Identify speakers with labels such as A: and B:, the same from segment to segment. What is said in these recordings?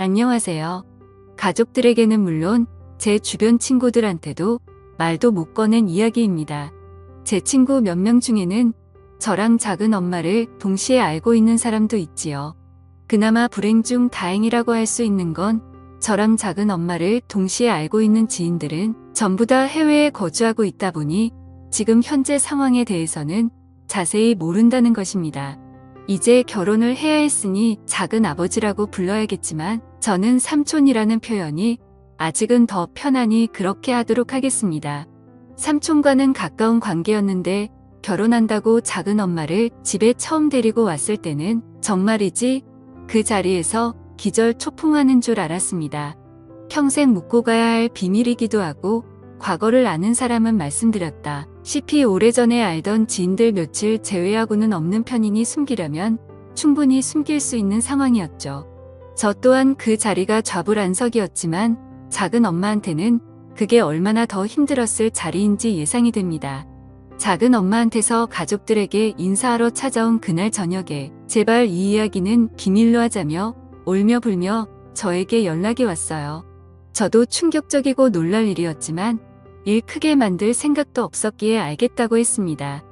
A: 안녕하세요. 가족들에게는 물론 제 주변 친구들한테도 말도 못 꺼낸 이야기입니다. 제 친구 몇 명 중에는 저랑 작은 엄마를 동시에 알고 있는 사람도 있지요. 그나마 불행 중 다행이라고 할 수 있는 건 저랑 작은 엄마를 동시에 알고 있는 지인들은 전부 다 해외에 거주하고 있다 보니 지금 현재 상황에 대해서는 자세히 모른다는 것입니다. 이제 결혼을 해야 했으니 작은 아버지라고 불러야겠지만 저는 삼촌이라는 표현이 아직은 더 편하니 그렇게 하도록 하겠습니다. 삼촌과는 가까운 관계였는데 결혼한다고 작은 엄마를 집에 처음 데리고 왔을 때는 정말이지 그 자리에서 기절초풍하는 줄 알았습니다. 평생 묻고 가야 할 비밀이기도 하고 과거를 아는 사람은 말씀드렸다 시피 오래전에 알던 지인들 며칠 제외하고는 없는 편이니 숨기려면 충분히 숨길 수 있는 상황이었죠. 저 또한 그 자리가 좌불안석이었지만 작은 엄마한테는 그게 얼마나 더 힘들었을 자리인지 예상이 됩니다. 작은 엄마한테서 가족들에게 인사하러 찾아온 그날 저녁에 제발 이 이야기는 비밀로 하자며 울며 불며 저에게 연락이 왔어요. 저도 충격적이고 놀랄 일이었지만 일 크게 만들 생각도 없었기에 알겠다고 했습니다.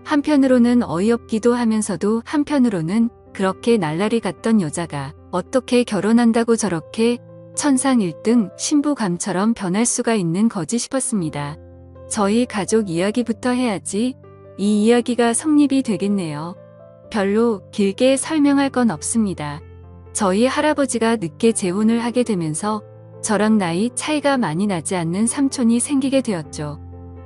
A: 한편으로는 어이없기도 하면서도 한편으로는 그렇게 날라리 갔던 여자가 어떻게 결혼한다고 저렇게 천상 1등 신부감처럼 변할 수가 있는 거지 싶었습니다. 저희 가족 이야기부터 해야지 이 이야기가 성립이 되겠네요. 별로 길게 설명할 건 없습니다. 저희 할아버지가 늦게 재혼을 하게 되면서 저랑 나이 차이가 많이 나지 않는 삼촌이 생기게 되었죠.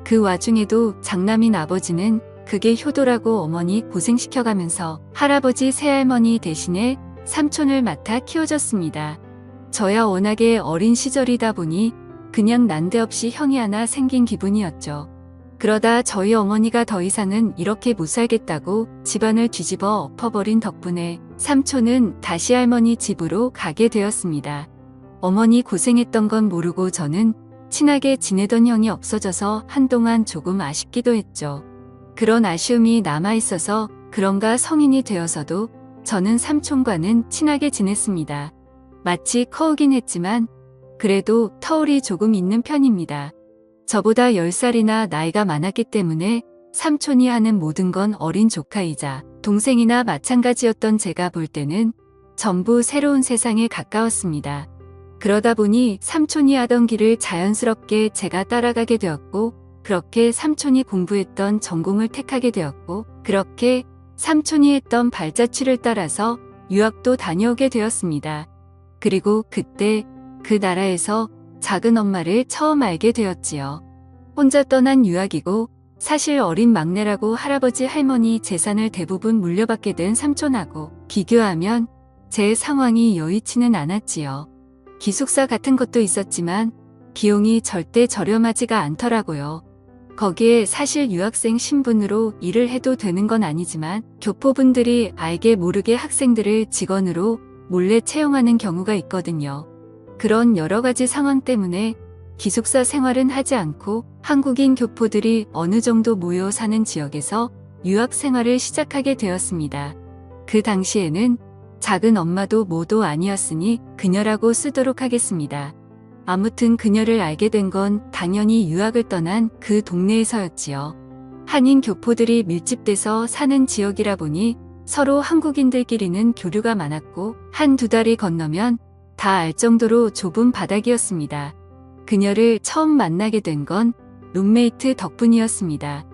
A: 그 와중에도 장남인 아버지는 그게 효도라고 어머니 고생시켜가면서 할아버지 새할머니 대신에 삼촌을 맡아 키워줬습니다. 저야 워낙에 어린 시절이다 보니 그냥 난데없이 형이 하나 생긴 기분이었죠. 그러다 저희 어머니가 더 이상은 이렇게 못 살겠다고 집안을 뒤집어 엎어버린 덕분에 삼촌은 다시 할머니 집으로 가게 되었습니다. 어머니 고생했던 건 모르고 저는 친하게 지내던 형이 없어져서 한동안 조금 아쉽기도 했죠. 그런 아쉬움이 남아있어서 그런가 성인이 되어서도 저는 삼촌과는 친하게 지냈습니다. 마치 커오긴 했지만 그래도 터울이 조금 있는 편입니다. 저보다 10살이나 나이가 많았기 때문에 삼촌이 하는 모든 건 어린 조카이자 동생이나 마찬가지였던 제가 볼 때는 전부 새로운 세상에 가까웠습니다. 그러다 보니 삼촌이 하던 길을 자연스럽게 제가 따라가게 되었고 그렇게 삼촌이 공부했던 전공을 택하게 되었고 그렇게 삼촌이 했던 발자취를 따라서 유학도 다녀오게 되었습니다. 그리고 그때 그 나라에서 작은 엄마를 처음 알게 되었지요. 혼자 떠난 유학이고 사실 어린 막내라고 할아버지 할머니 재산을 대부분 물려받게 된 삼촌하고 비교하면 제 상황이 여의치는 않았지요. 기숙사 같은 것도 있었지만 비용이 절대 저렴하지가 않더라고요. 거기에 사실 유학생 신분으로 일을 해도 되는 건 아니지만 교포분들이 알게 모르게 학생들을 직원으로 몰래 채용하는 경우가 있거든요. 그런 여러 가지 상황 때문에 기숙사 생활은 하지 않고 한국인 교포들이 어느 정도 모여 사는 지역에서 유학 생활을 시작하게 되었습니다. 그 당시에는 작은 엄마도 모도 아니었으니 그녀라고 쓰도록 하겠습니다. 아무튼 그녀를 알게 된 건 당연히 유학을 떠난 그 동네에서였지요. 한인 교포들이 밀집돼서 사는 지역이라 보니 서로 한국인들끼리는 교류가 많았고 한두 달이 건너면 다 알 정도로 좁은 바닥이었습니다. 그녀를 처음 만나게 된 건 룸메이트 덕분이었습니다.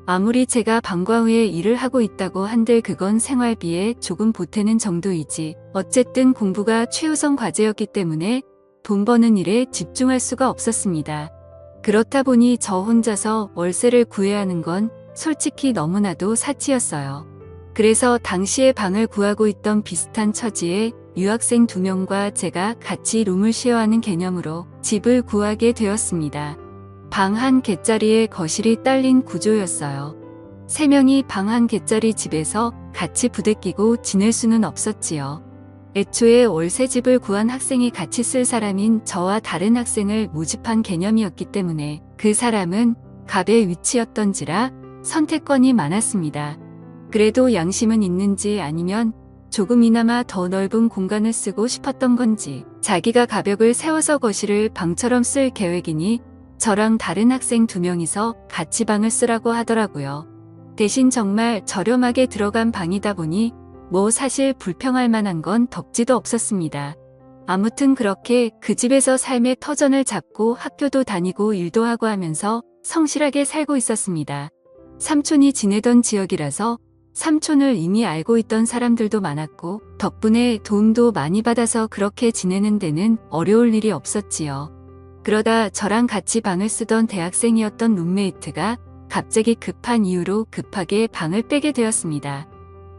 A: 아무리 제가 방과 후에 일을 하고 있다고 한들 그건 생활비에 조금 보태는 정도이지 어쨌든 공부가 최우선 과제였기 때문에 돈 버는 일에 집중할 수가 없었습니다. 그렇다 보니 저 혼자서 월세를 구해야 하는 건 솔직히 너무나도 사치였어요. 그래서 당시에 방을 구하고 있던 비슷한 처지의 유학생 2명과 제가 같이 룸을 쉐어하는 개념으로 집을 구하게 되었습니다. 방 한 개짜리에 거실이 딸린 구조였어요. 3명이 방 한 개짜리 집에서 같이 부대끼고 지낼 수는 없었지요. 애초에 월세 집을 구한 학생이 같이 쓸 사람인 저와 다른 학생을 모집한 개념이었기 때문에 그 사람은 갑의 위치였던지라 선택권이 많았습니다. 그래도 양심은 있는지 아니면 조금이나마 더 넓은 공간을 쓰고 싶었던 건지 자기가 가벽을 세워서 거실을 방처럼 쓸 계획이니 저랑 다른 학생 2명이서 같이 방을 쓰라고 하더라고요. 대신 정말 저렴하게 들어간 방이다 보니 뭐 사실 불평할 만한 건 덕지도 없었습니다. 아무튼 그렇게 그 집에서 삶의 터전을 잡고 학교도 다니고 일도 하고 하면서 성실하게 살고 있었습니다. 삼촌이 지내던 지역이라서 삼촌을 이미 알고 있던 사람들도 많았고 덕분에 도움도 많이 받아서 그렇게 지내는 데는 어려울 일이 없었지요. 그러다 저랑 같이 방을 쓰던 대학생이었던 룸메이트가 갑자기 급한 이유로 급하게 방을 빼게 되었습니다.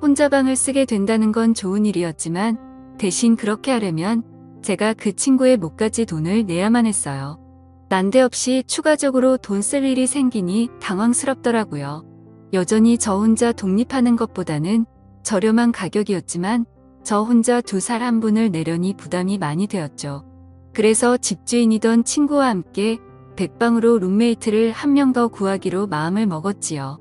A: 혼자 방을 쓰게 된다는 건 좋은 일이었지만 대신 그렇게 하려면 제가 그 친구의 몫까지 돈을 내야만 했어요. 난데없이 추가적으로 돈 쓸 일이 생기니 당황스럽더라고요. 여전히 저 혼자 독립하는 것보다는 저렴한 가격이었지만 저 혼자 2살 한 분을 내려니 부담이 많이 되었죠. 그래서 집주인이던 친구와 함께 백방으로 룸메이트를 한 명 더 구하기로 마음을 먹었지요.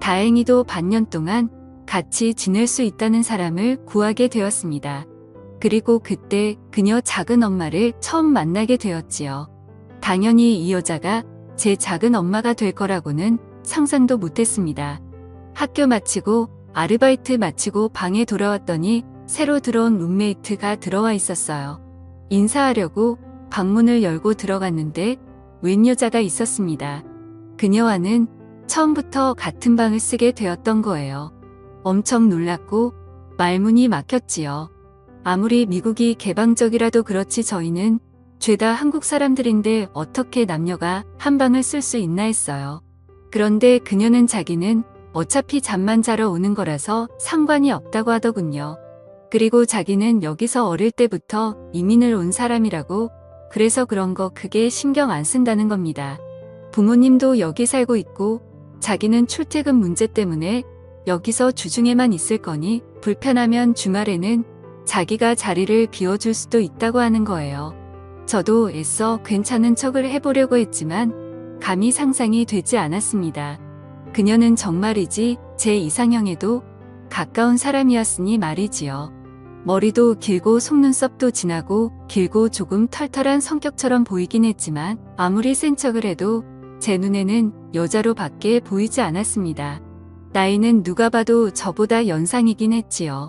A: 다행히도 반년 동안 같이 지낼 수 있다는 사람을 구하게 되었습니다. 그리고 그때 그녀 작은 엄마를 처음 만나게 되었지요. 당연히 이 여자가 제 작은 엄마가 될 거라고는 상상도 못했습니다. 학교 마치고 아르바이트 마치고 방에 돌아왔더니 새로 들어온 룸메이트가 들어와 있었어요. 인사하려고 방문을 열고 들어갔는데 웬 여자가 있었습니다. 그녀와는 처음부터 같은 방을 쓰게 되었던 거예요. 엄청 놀랐고 말문이 막혔지요. 아무리 미국이 개방적이라도 그렇지 저희는 죄다 한국 사람들인데 어떻게 남녀가 한 방을 쓸 수 있나 했어요. 그런데 그녀는 자기는 어차피 잠만 자러 오는 거라서 상관이 없다고 하더군요. 그리고 자기는 여기서 어릴 때부터 이민을 온 사람이라고 그래서 그런 거 크게 신경 안 쓴다는 겁니다. 부모님도 여기 살고 있고 자기는 출퇴근 문제 때문에 여기서 주중에만 있을 거니 불편하면 주말에는 자기가 자리를 비워줄 수도 있다고 하는 거예요. 저도 애써 괜찮은 척을 해보려고 했지만 감히 상상이 되지 않았습니다. 그녀는 정말이지 제 이상형에도 가까운 사람이었으니 말이지요. 머리도 길고 속눈썹도 진하고 길고 조금 털털한 성격처럼 보이긴 했지만 아무리 센 척을 해도 제 눈에는 여자로 밖에 보이지 않았습니다. 나이는 누가 봐도 저보다 연상이긴 했지요.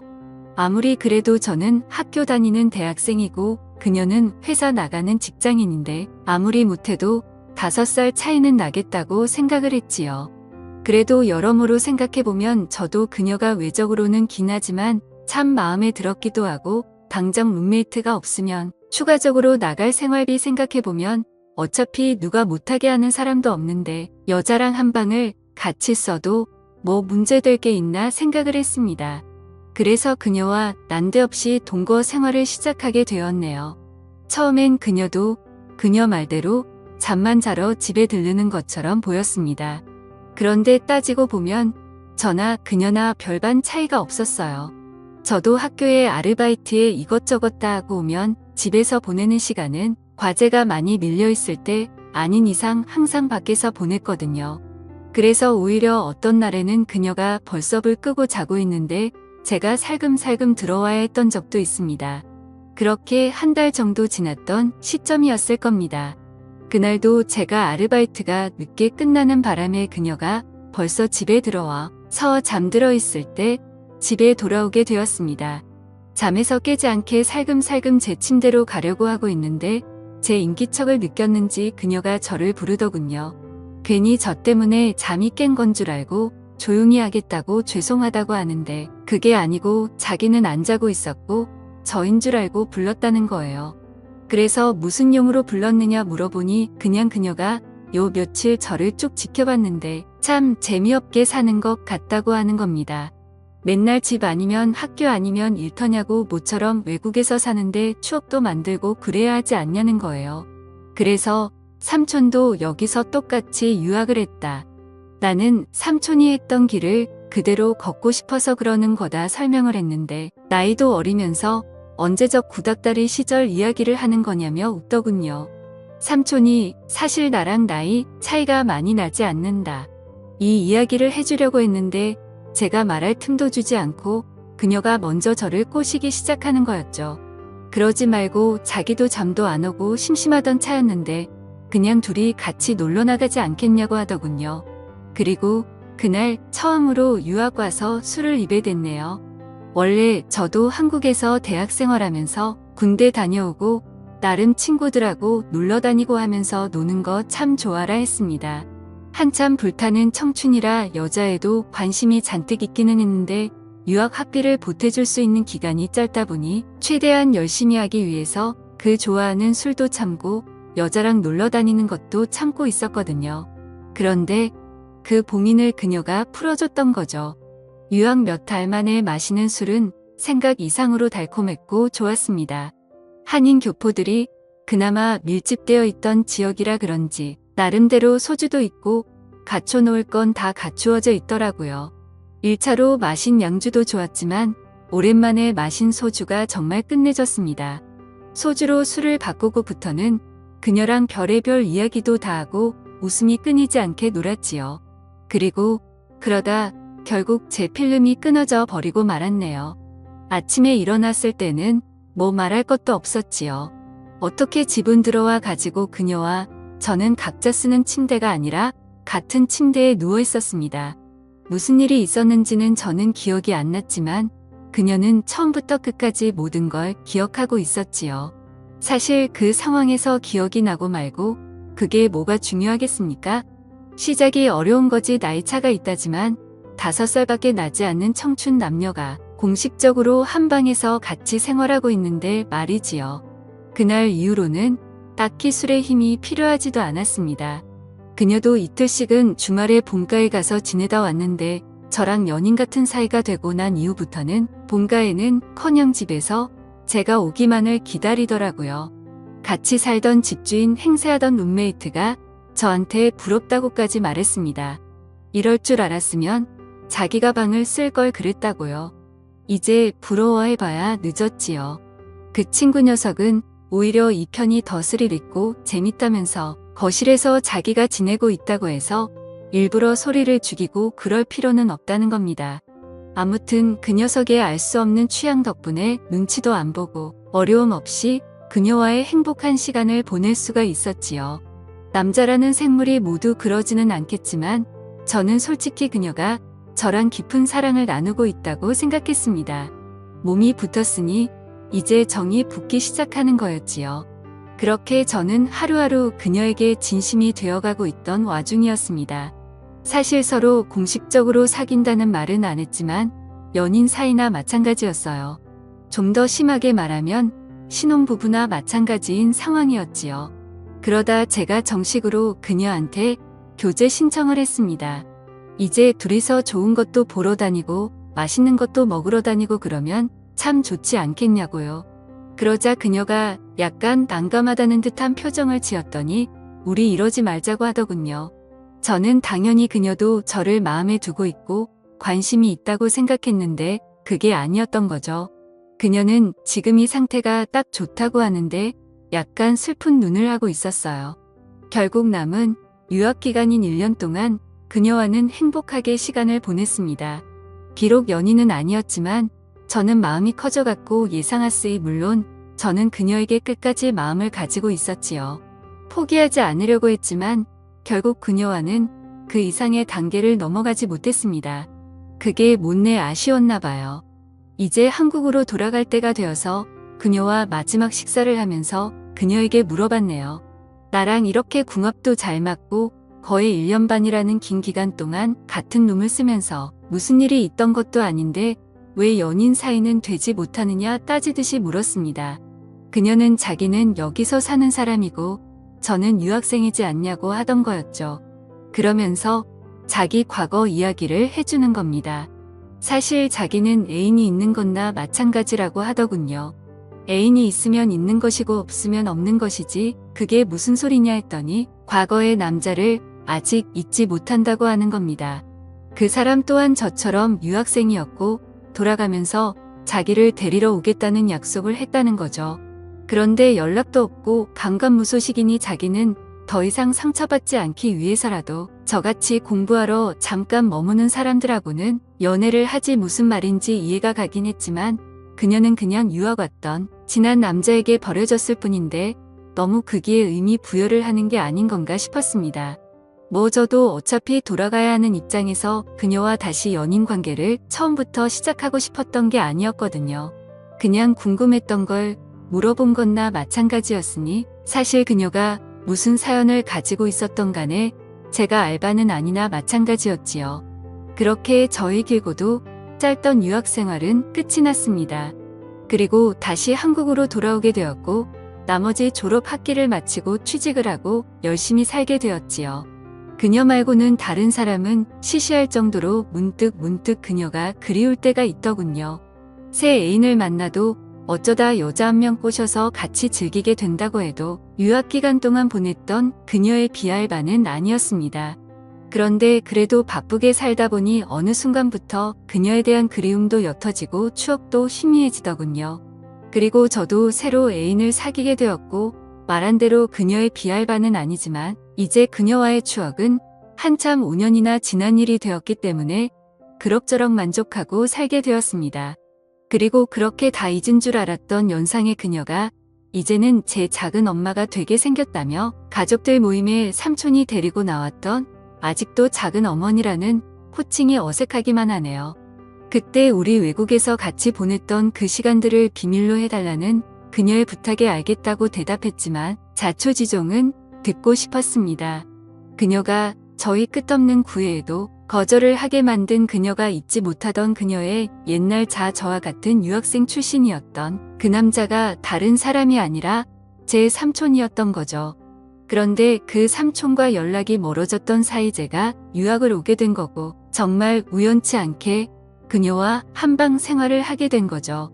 A: 아무리 그래도 저는 학교 다니는 대학생이고 그녀는 회사 나가는 직장인인데 아무리 못해도 5살 차이는 나겠다고 생각을 했지요. 그래도 여러모로 생각해보면 저도 그녀가 외적으로는 긴하지만 참 마음에 들었기도 하고 당장 룸메이트가 없으면 추가적으로 나갈 생활비 생각해보면 어차피 누가 못하게 하는 사람도 없는데 여자랑 한 방을 같이 써도 뭐 문제될 게 있나 생각을 했습니다. 그래서 그녀와 난데없이 동거 생활을 시작하게 되었네요. 처음엔 그녀도 그녀 말대로 잠만 자러 집에 들르는 것처럼 보였습니다. 그런데 따지고 보면 저나 그녀나 별반 차이가 없었어요. 저도 학교에 아르바이트에 이것저것 다 하고 오면 집에서 보내는 시간은 과제가 많이 밀려있을 때 아닌 이상 항상 밖에서 보냈거든요. 그래서 오히려 어떤 날에는 그녀가 벌써 불 끄고 자고 있는데 제가 살금살금 들어와야 했던 적도 있습니다. 그렇게 한 달 정도 지났던 시점이었을 겁니다. 그날도 제가 아르바이트가 늦게 끝나는 바람에 그녀가 벌써 집에 들어와서 잠들어 있을 때 집에 돌아오게 되었습니다. 잠에서 깨지 않게 살금살금 제 침대로 가려고 하고 있는데 제 인기척을 느꼈는지 그녀가 저를 부르더군요. 괜히 저 때문에 잠이 깬 건 줄 알고 조용히 하겠다고 죄송하다고 하는데 그게 아니고 자기는 안 자고 있었고 저인 줄 알고 불렀다는 거예요. 그래서 무슨 용으로 불렀느냐 물어보니 그냥 그녀가 요 며칠 저를 쭉 지켜봤는데 참 재미없게 사는 것 같다고 하는 겁니다. 맨날 집 아니면 학교 아니면 일터냐고 모처럼 외국에서 사는데 추억도 만들고 그래야 하지 않냐는 거예요. 그래서 삼촌도 여기서 똑같이 유학을 했다. 나는 삼촌이 했던 길을 그대로 걷고 싶어서 그러는 거다 설명을 했는데 나이도 어리면서 언제적 구닥다리 시절 이야기를 하는 거냐며 웃더군요. 삼촌이 사실 나랑 나이 차이가 많이 나지 않는다. 이 이야기를 해주려고 했는데 제가 말할 틈도 주지 않고 그녀가 먼저 저를 꼬시기 시작하는 거였죠. 그러지 말고 자기도 잠도 안 오고 심심하던 차였는데 그냥 둘이 같이 놀러 나가지 않겠냐고 하더군요. 그리고 그날 처음으로 유학 와서 술을 입에 댔네요. 원래 저도 한국에서 대학 생활하면서 군대 다녀오고 나름 친구들하고 놀러 다니고 하면서 노는 거 참 좋아라 했습니다. 한참 불타는 청춘이라 여자애도 관심이 잔뜩 있기는 했는데 유학 학비를 보태줄 수 있는 기간이 짧다 보니 최대한 열심히 하기 위해서 그 좋아하는 술도 참고 여자랑 놀러 다니는 것도 참고 있었거든요. 그런데 그 봉인을 그녀가 풀어줬던 거죠. 유학 몇 달 만에 마시는 술은 생각 이상으로 달콤했고 좋았습니다. 한인 교포들이 그나마 밀집되어 있던 지역이라 그런지 나름대로 소주도 있고 갖춰놓을 건 다 갖추어져 있더라고요. 1차로 마신 양주도 좋았지만 오랜만에 마신 소주가 정말 끝내줬습니다. 소주로 술을 바꾸고부터는 그녀랑 별의별 이야기도 다 하고 웃음이 끊이지 않게 놀았지요. 그리고 그러다 결국 제 필름이 끊어져 버리고 말았네요. 아침에 일어났을 때는 뭐 말할 것도 없었지요. 어떻게 집은 들어와 가지고 그녀와 저는 각자 쓰는 침대가 아니라 같은 침대에 누워 있었습니다. 무슨 일이 있었는지는 저는 기억이 안 났지만 그녀는 처음부터 끝까지 모든 걸 기억하고 있었지요. 사실 그 상황에서 기억이 나고 말고 그게 뭐가 중요하겠습니까? 시작이 어려운 거지 나이 차가 있다지만 5살밖에 나지 않는 청춘 남녀가 공식적으로 한 방에서 같이 생활하고 있는데 말이지요. 그날 이후로는 딱히 술의 힘이 필요하지도 않았습니다. 그녀도 이틀씩은 주말에 본가에 가서 지내다 왔는데 저랑 연인 같은 사이가 되고 난 이후부터는 본가에는 커녕 집에서 제가 오기만을 기다리더라고요. 같이 살던 집주인 행세하던 룸메이트가 저한테 부럽다고까지 말했습니다. 이럴 줄 알았으면 자기가 방을 쓸 걸 그랬다고요. 이제 부러워해봐야 늦었지요. 그 친구 녀석은 오히려 이 편이 더 스릴 있고 재밌다면서 거실에서 자기가 지내고 있다고 해서 일부러 소리를 죽이고 그럴 필요는 없다는 겁니다. 아무튼 그 녀석의 알 수 없는 취향 덕분에 눈치도 안 보고 어려움 없이 그녀와의 행복한 시간을 보낼 수가 있었지요. 남자라는 생물이 모두 그러지는 않겠지만 저는 솔직히 그녀가 저랑 깊은 사랑을 나누고 있다고 생각했습니다. 몸이 붙었으니 이제 정이 붙기 시작하는 거였지요. 그렇게 저는 하루하루 그녀에게 진심이 되어가고 있던 와중이었습니다. 사실 서로 공식적으로 사귄다는 말은 안 했지만 연인 사이나 마찬가지였어요. 좀 더 심하게 말하면 신혼부부나 마찬가지인 상황이었지요. 그러다 제가 정식으로 그녀한테 교제 신청을 했습니다. 이제 둘이서 좋은 것도 보러 다니고 맛있는 것도 먹으러 다니고 그러면 참 좋지 않겠냐고요. 그러자 그녀가 약간 난감하다는 듯한 표정을 지었더니 우리 이러지 말자고 하더군요. 저는 당연히 그녀도 저를 마음에 두고 있고 관심이 있다고 생각했는데 그게 아니었던 거죠. 그녀는 지금 이 상태가 딱 좋다고 하는데 약간 슬픈 눈을 하고 있었어요. 결국 남은 유학 기간인 1년 동안 그녀와는 행복하게 시간을 보냈습니다. 비록 연인은 아니었지만 저는 마음이 커져갔고 예상하스이 물론 저는 그녀에게 끝까지 마음을 가지고 있었지요. 포기하지 않으려고 했지만 결국 그녀와는 그 이상의 단계를 넘어가지 못했습니다. 그게 못내 아쉬웠나 봐요. 이제 한국으로 돌아갈 때가 되어서 그녀와 마지막 식사를 하면서 그녀에게 물어봤네요. 나랑 이렇게 궁합도 잘 맞고 거의 1년 반이라는 긴 기간 동안 같은 룸을 쓰면서 무슨 일이 있던 것도 아닌데 왜 연인 사이는 되지 못하느냐 따지듯이 물었습니다. 그녀는 자기는 여기서 사는 사람이고 저는 유학생이지 않냐고 하던 거였죠. 그러면서 자기 과거 이야기를 해주는 겁니다. 사실 자기는 애인이 있는 것나 마찬가지라고 하더군요. 애인이 있으면 있는 것이고 없으면 없는 것이지 그게 무슨 소리냐 했더니 과거의 남자를 아직 잊지 못한다고 하는 겁니다. 그 사람 또한 저처럼 유학생이었고 돌아가면서 자기를 데리러 오겠다는 약속을 했다는 거죠. 그런데 연락도 없고 반감무소식이니 자기는 더 이상 상처받지 않기 위해서라도 저같이 공부하러 잠깐 머무는 사람들하고는 연애를 하지 무슨 말인지 이해가 가긴 했지만 그녀는 그냥 유학 왔던 지난 남자에게 버려졌을 뿐인데 너무 거기에 의미 부여를 하는 게 아닌 건가 싶었습니다. 뭐 저도 어차피 돌아가야 하는 입장에서 그녀와 다시 연인 관계를 처음부터 시작하고 싶었던 게 아니었거든요. 그냥 궁금했던 걸 물어본 거나 마찬가지였으니 사실 그녀가 무슨 사연을 가지고 있었던 간에 제가 알 바는 아니나 마찬가지였지요. 그렇게 저희 길고도 짧던 유학 생활은 끝이 났습니다. 그리고 다시 한국으로 돌아오게 되었고 나머지 졸업 학기를 마치고 취직을 하고 열심히 살게 되었지요. 그녀 말고는 다른 사람은 시시할 정도로 문득 그녀가 그리울 때가 있더군요. 새 애인을 만나도 어쩌다 여자 한 명 꼬셔서 같이 즐기게 된다고 해도 유학 기간 동안 보냈던 그녀의 비할 바는 아니었습니다. 그런데 그래도 바쁘게 살다 보니 어느 순간부터 그녀에 대한 그리움도 옅어지고 추억도 희미해지더군요. 그리고 저도 새로 애인을 사귀게 되었고 말한 대로 그녀의 비할 바는 아니지만 이제 그녀와의 추억은 한참 5년이나 지난 일이 되었기 때문에 그럭저럭 만족하고 살게 되었습니다. 그리고 그렇게 다 잊은 줄 알았던 연상의 그녀가 이제는 제 작은 엄마가 되게 생겼다며 가족들 모임에 삼촌이 데리고 나왔던 아직도 작은 어머니라는 호칭이 어색하기만 하네요. 그때 우리 외국에서 같이 보냈던 그 시간들을 비밀로 해달라는 그녀의 부탁에 알겠다고 대답했지만 자초지종은 듣고 싶었습니다. 그녀가 저희 끝없는 구애에도 거절을 하게 만든 그녀가 잊지 못하던 그녀의 옛날 저와 같은 유학생 출신이었던 그 남자가 다른 사람이 아니라 제 삼촌이었던 거죠. 그런데 그 삼촌과 연락이 멀어졌던 사이 제가 유학을 오게 된 거고 정말 우연치 않게 그녀와 한방 생활을 하게 된 거죠.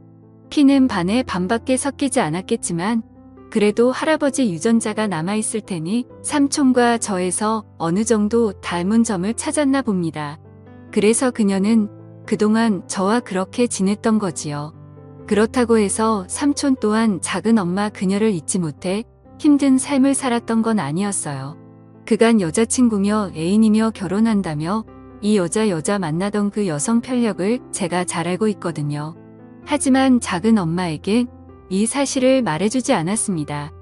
A: 피는 반에 반밖에 섞이지 않았겠지만 그래도 할아버지 유전자가 남아있을 테니 삼촌과 저에서 어느 정도 닮은 점을 찾았나 봅니다. 그래서 그녀는 그동안 저와 그렇게 지냈던 거지요. 그렇다고 해서 삼촌 또한 작은 엄마 그녀를 잊지 못해 힘든 삶을 살았던 건 아니었어요. 그간 여자친구며 애인이며 결혼한다며 이 여자 만나던 그 여성 편력을 제가 잘 알고 있거든요. 하지만 작은 엄마에겐 이 사실을 말해주지 않았습니다.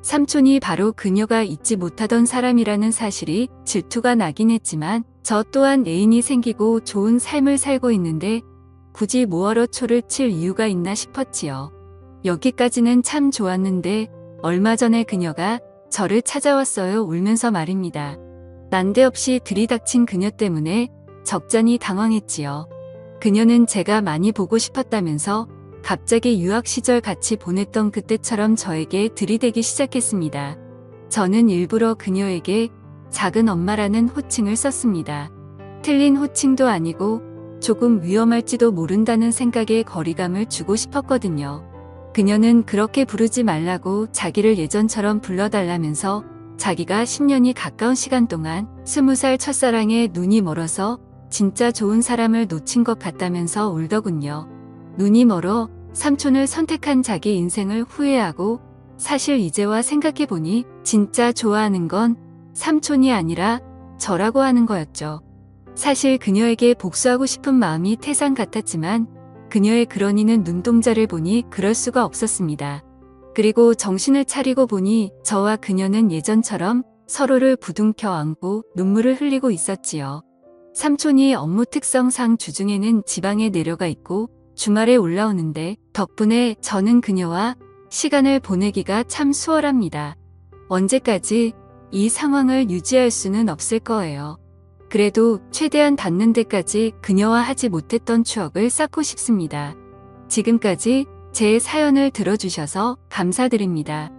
A: 삼촌이 바로 그녀가 잊지 못하던 사람이라는 사실이 질투가 나긴 했지만 저 또한 애인이 생기고 좋은 삶을 살고 있는데 굳이 뭐하러 초를 칠 이유가 있나 싶었지요. 여기까지는 참 좋았는데 얼마 전에 그녀가 저를 찾아왔어요. 울면서 말입니다. 난데없이 들이닥친 그녀 때문에 적잖이 당황했지요. 그녀는 제가 많이 보고 싶었다면서 갑자기 유학 시절 같이 보냈던 그때처럼 저에게 들이대기 시작했습니다. 저는 일부러 그녀에게 작은 엄마라는 호칭을 썼습니다. 틀린 호칭도 아니고 조금 위험할지도 모른다는 생각에 거리감을 주고 싶었거든요. 그녀는 그렇게 부르지 말라고 자기를 예전처럼 불러달라면서 자기가 10년이 가까운 시간 동안 20살 첫사랑에 눈이 멀어서 진짜 좋은 사람을 놓친 것 같다면서 울더군요. 눈이 멀어 삼촌을 선택한 자기 인생을 후회하고 사실 이제와 생각해보니 진짜 좋아하는 건 삼촌이 아니라 저라고 하는 거였죠. 사실 그녀에게 복수하고 싶은 마음이 태산 같았지만 그녀의 그러니는 눈동자를 보니 그럴 수가 없었습니다. 그리고 정신을 차리고 보니 저와 그녀는 예전처럼 서로를 부둥켜 안고 눈물을 흘리고 있었지요. 삼촌이 업무 특성상 주중에는 지방에 내려가 있고 주말에 올라오는데 덕분에 저는 그녀와 시간을 보내기가 참 수월합니다. 언제까지 이 상황을 유지할 수는 없을 거예요. 그래도 최대한 닿는 데까지 그녀와 하지 못했던 추억을 쌓고 싶습니다. 지금까지 제 사연을 들어주셔서 감사드립니다.